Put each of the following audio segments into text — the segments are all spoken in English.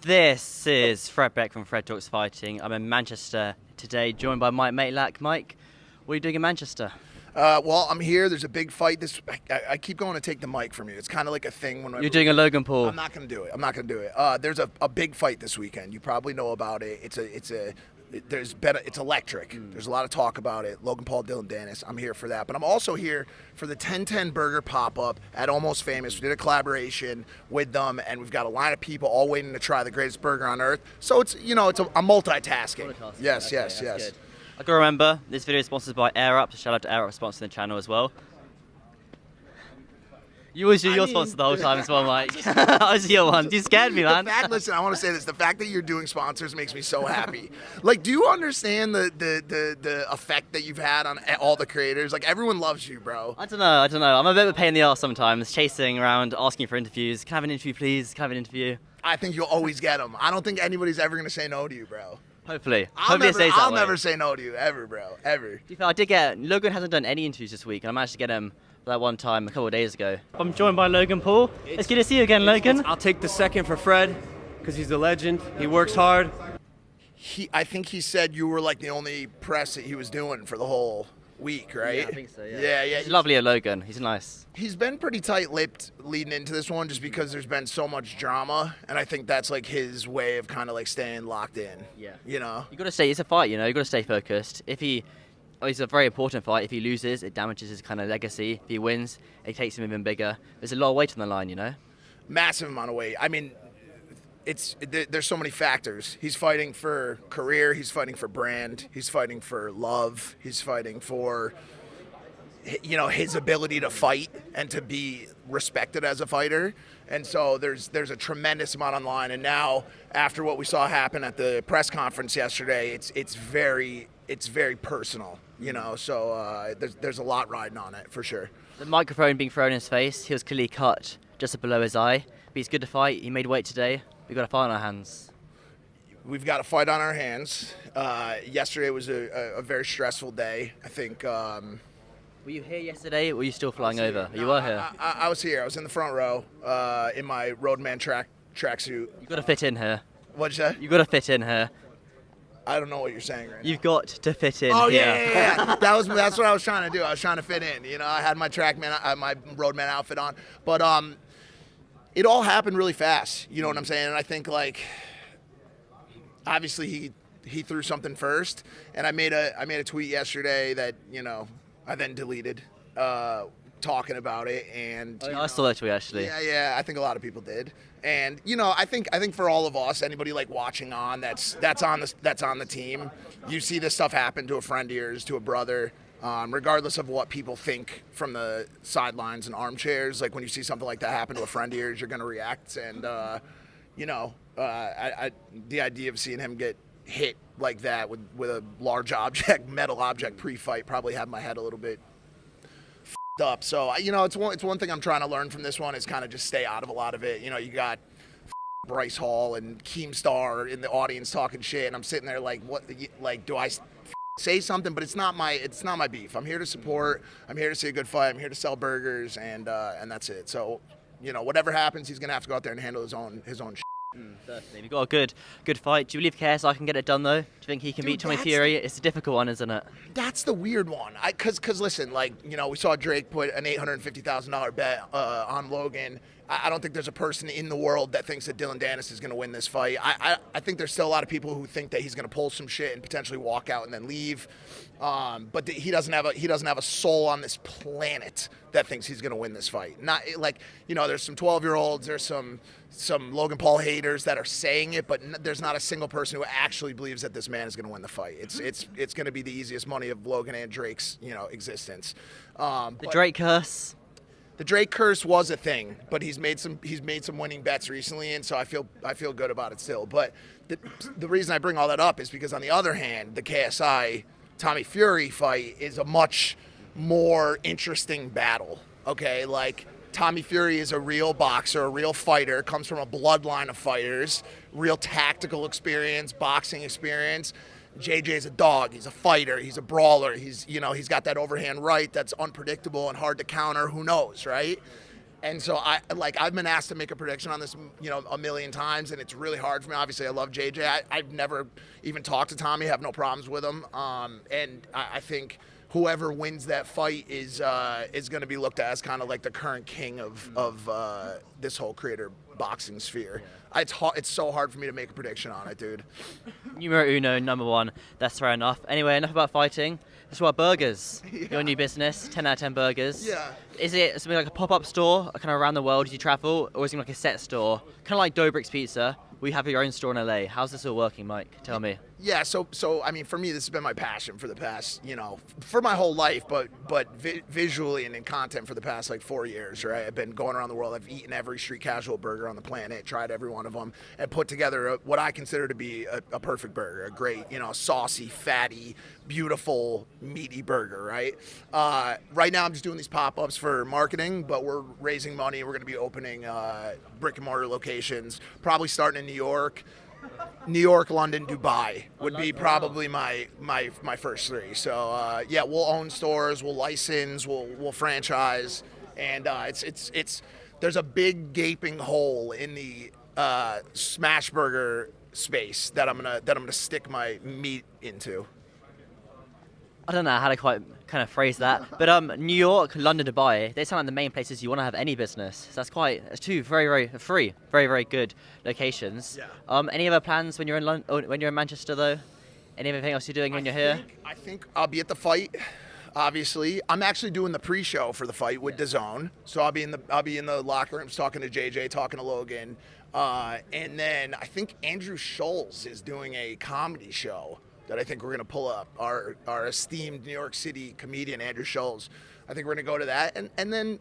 This is Fred Beck from Fred Talks Fighting. I'm in Manchester today, joined by Mike Matelack. Mike, what are you doing in Manchester? Well, I'm here. There's a big fight. I keep going to take the mic from you. It's kind of like a thing when You're doing a Logan Paul. I'm not going to do it. There's a big fight this weekend. You probably know about it. It's electric. There's a lot of talk about it. Logan Paul, Dylan Dennis. I'm here for that. But I'm also here for the 1010 Burger pop-up at Almost Famous. We did a collaboration with them, and we've got a line of people all waiting to try the greatest burger on earth. So I'm multitasking. Yes. Good. I gotta remember, this video is sponsored by Air Up. Shout out to Air Up sponsoring the channel as well. You always do your sponsor the whole time as well, Mike. I was your one. You scared me, man. Listen, I want to say this. The fact that you're doing sponsors makes me so happy. Like, do you understand the effect that you've had on all the creators? Like, everyone loves you, bro. I don't know. I'm a bit of a pain in the arse sometimes, chasing around, asking for interviews. Can I have an interview, please? Can I have an interview? I think you'll always get them. I don't think anybody's ever going to say no to you, bro. Hopefully. I'll I'll never say no to you, ever, bro. Ever. I did get, Logan hasn't done any interviews this week, and I managed to get him that one time a couple of days ago. I'm joined by Logan Paul. It's good to see you again, Logan. I'll take the second for Fred, because he's a legend. He works hard. I think he said you were like the only press that he was doing for the whole week, right? Yeah, I think so, yeah. Yeah. He's lovely at Logan. He's nice. He's been pretty tight-lipped leading into this one just because there's been so much drama, and I think that's like his way of kind of like staying locked in. Yeah. You know? You got to stay, it's a fight, you got to stay focused. It's a very important fight. If he loses, it damages his kind of legacy. If he wins, it takes him even bigger. There's a lot of weight on the line, Massive amount of weight. I mean, there's so many factors. He's fighting for career. He's fighting for brand. He's fighting for love. He's fighting for, his ability to fight and to be respected as a fighter. And so there's a tremendous amount on line. And now, after what we saw happen at the press conference yesterday, it's very personal. So there's a lot riding on it for sure. The microphone being thrown in his face, he was clearly cut just below his eye. But he's good to fight. He made weight today. We've got a fight on our hands. We've got a fight on our hands. Yesterday was a very stressful day. I think. Were you here yesterday, or were you still flying over? You were here. I was here. I was in the front row in my Roadman tracksuit. You've got to fit in here. What'd you say? You've got to fit in here. I don't know what you're saying right now. You've got to fit in Oh here. yeah. That's what I was trying to do. I was trying to fit in. I had my my Roadman outfit on, but it all happened really fast. You know what I'm saying? And I think like obviously he threw something first, and I made a tweet yesterday that I then deleted, talking about it, and I saw that tweet actually. Yeah, I think a lot of people did, and I think for all of us, anybody like watching on that's on the team, you see this stuff happen to a friend of yours, to a brother, regardless of what people think from the sidelines and armchairs. Like when you see something like that happen to a friend of yours, you're gonna react, and the idea of seeing him get hit like that with a large metal object pre-fight probably had my head a little bit f***ed up. So it's one thing I'm trying to learn from this one is kind of just stay out of a lot of it. You got Bryce Hall and Keemstar in the audience talking shit, and I'm sitting there like, what? Like, do I say something? But it's not my beef. I'm here to support. I'm here to see a good fight. I'm here to sell burgers, and that's it. So whatever happens, he's gonna have to go out there and handle his own shit. Certainly. We've got a good fight. Do you believe KSI can get it done though? Do you think he can beat Tommy Fury? It's a difficult one, isn't it? That's the weird one. Cause listen, like, we saw Drake put an $850,000 bet on Logan. I don't think there's a person in the world that thinks that Dylan Dennis is going to win this fight. I think there's still a lot of people who think that he's going to pull some shit and potentially walk out and then leave. But he doesn't have a soul on this planet that thinks he's going to win this fight. Not like, there's some 12-year-olds, there's some Logan Paul haters that are saying it, but there's not a single person who actually believes that this man is going to win the fight. It's going to be the easiest money of Logan and Drake's, existence. The Drake curse. The Drake curse was a thing, but he's made some winning bets recently, and so I feel good about it still. But the reason I bring all that up is because on the other hand, the KSI Tommy Fury fight is a much more interesting battle. Okay, like Tommy Fury is a real boxer, a real fighter, comes from a bloodline of fighters, real tactical experience, boxing experience. JJ's a dog. He's a fighter. He's a brawler. He's got that overhand right that's unpredictable and hard to counter. Who knows, right? And so I've been asked to make a prediction on this, a million times, and it's really hard for me. Obviously, I love JJ. I've never even talked to Tommy. Have no problems with him. And I think whoever wins that fight is going to be looked at as kind of like the current king of this whole creator boxing sphere. It's so hard for me to make a prediction on it, dude. Numero uno, number one. That's fair enough. Anyway, enough about fighting. Let's talk about burgers. Your new business, 10 out of 10 burgers. Yeah. Is it something like a pop-up store, kind of around the world as you travel, or is it like a set store, kind of like Dobrik's Pizza? We have your own store in LA. How's this all working, Mike? Tell me. Yeah, so I mean, for me, this has been my passion for the past, for my whole life, but visually and in content for the past like 4 years, right? I've been going around the world. I've eaten every street casual burger on the planet, tried every one of them, and put together what I consider to be a perfect burger, a great, saucy, fatty, beautiful, meaty burger, right? Right now, I'm just doing these pop-ups for marketing, but we're raising money. We're going to be opening brick and mortar locations, probably starting in New York, London, Dubai would be probably my first three. So yeah, we'll own stores, we'll license, we'll franchise, and it's there's a big gaping hole in the smash burger space that I'm gonna stick my meat into. I don't know how to quite kind of phrase that, but New York, London, Dubai, they sound like the main places you want to have any business. So that's two very good locations. Yeah. Any other plans when you're in London, when you're in Manchester though? Anything else you're doing when you're here? I think I'll be at the fight. Obviously, I'm actually doing the pre-show for the fight with DAZN, so I'll be in the locker rooms talking to JJ, talking to Logan, and then I think Andrew Schulz is doing a comedy show that I think we're going to pull up. Our esteemed New York City comedian, Andrew Schulz. I think we're going to go to that and then,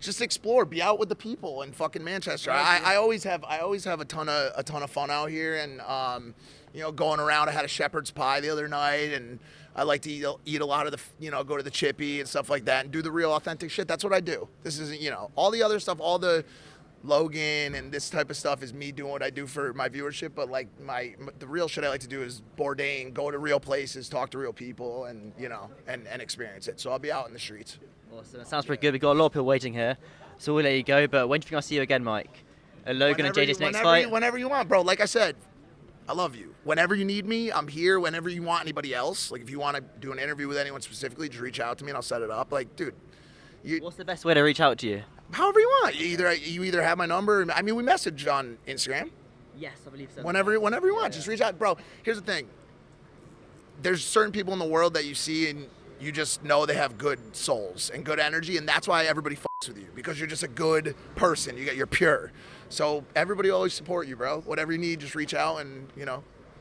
just explore, be out with the people in fucking Manchester. I always have a ton of fun out here and, going around. I had a shepherd's pie the other night and I like to eat a lot of the, go to the Chippy and stuff like that and do the real authentic shit. That's what I do. This isn't, all the other stuff, all the Logan and this type of stuff is me doing what I do for my viewership, but like the real shit I like to do is Bourdain, go to real places, talk to real people, and and experience it. So I'll be out in the streets. Awesome. That sounds pretty good. We've got a lot of people waiting here, so we'll let you go. But when do you think I'll see you again, Mike? Logan and JJ's next fight? Whenever you want, bro. Like I said, I love you. Whenever you need me, I'm here. Whenever you want anybody else, like if you want to do an interview with anyone specifically, just reach out to me and I'll set it up. Like, dude. What's the best way to reach out to you? However you want. You either have my number. I mean, we message on Instagram. Yes, I believe so. Whenever you want, just reach out, bro. Here's the thing. There's certain people in the world that you see and you just know they have good souls and good energy, and that's why everybody fucks with you, because you're just a good person. You're pure. So everybody always support you, bro. Whatever you need, just reach out and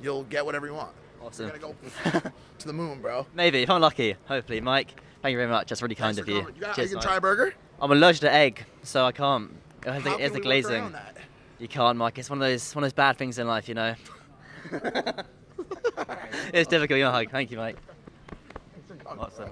you'll get whatever you want. Awesome. You're gonna go to the moon, bro. Maybe if I'm lucky. Hopefully, Mike. Thank you very much. That's really kind of you. Cheers, you can try a burger? I'm allergic to egg, so I can't. It's the How can we work glazing. around that? You can't, Mike. It's one of those bad things in life, It's difficult. Hug. Thank you, Mike. Awesome.